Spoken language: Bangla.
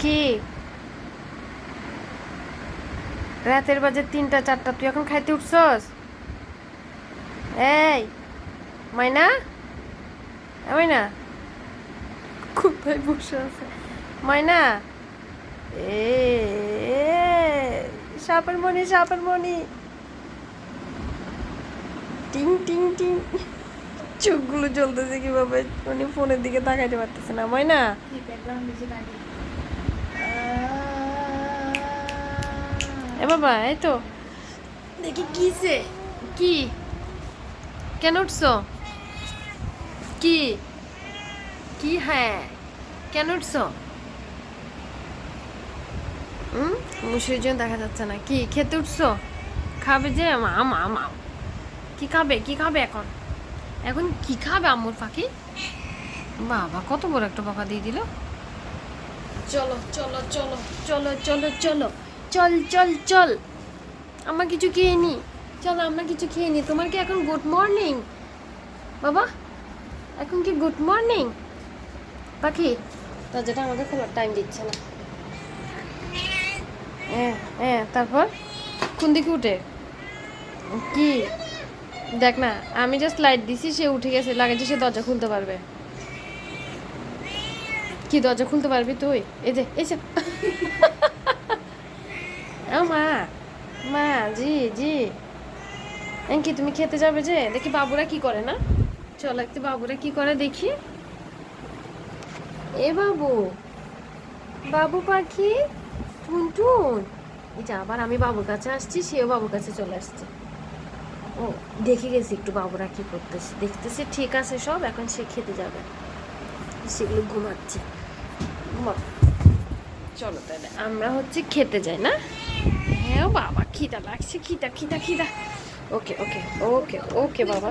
কি রাতের বাজে 3টা 4টা, তুই এখন খাইতে উঠছস? এই মাইনা, মাইনা কোথায় বসে আছে মাইনা? এ সাপের মনি, সাপের মনি, টিং টিং টিং। চোখগুলো জ্বলতেছে কিভাবে, উনি ফোনের দিকে তাকাইতে পারতেছে না। মাইনা এ বাবা, এই তো দেখি কিসে, কি কেন উঠছো? কি কি হ্যাঁ, কেন উঠছো? মুসুরির জন্য দেখা যাচ্ছে না। কি খেতে উঠছো? খাবে যে কি খাবে, কি খাবে এখন? এখন কি খাবে আম্মুর পাখি? বাবা কত বড় একটা বকা দিয়ে দিল। চলো চলো চলো চলো চলো চলো, চল চল চল, আমরা কিছু খেয়ে নি। চলো আমরা কিছু খেয়ে নি। তোমার কি এখন গুড মর্নিং বাবা? এখন কি গুড মর্নিং পাখি? দরজাটা আমাকে খোলার টাইম দিচ্ছে না। হ্যাঁ হ্যাঁ, তারপর কোন দিকে উঠে? কি দেখ না, আমি জাস্ট লাইট দিছি, সে উঠে গেছে, লাগে যে সে দরজা খুলতে পারবে। কি দরজা খুলতে পারবি তুই? এই যে এই যে ও মা, মা জি জি। কি তুমি খেতে যাবে যে? দেখি বাবুরা কি করে না। চল একটু বাবুরা কি করে দেখি। এ বাবু, বাবু পাখি, টুনটুন। এই যে আবার আমি বাবুর কাছে আসছি, সেও বাবুর কাছে চলে আসছে। ও দেখে গেছি একটু বাবুরা কি করতেছে, দেখতেছে ঠিক আছে সব, এখন সে খেতে যাবে। সেগুলো ঘুমাচ্ছে, ঘুমা। চলো তাহলে আমরা হচ্ছে খেতে যাই না? হ্যাঁ বাবা, খিদা লাগছে, খিদা খিদা খিদা। ওকে ওকে ওকে ওকে বাবা।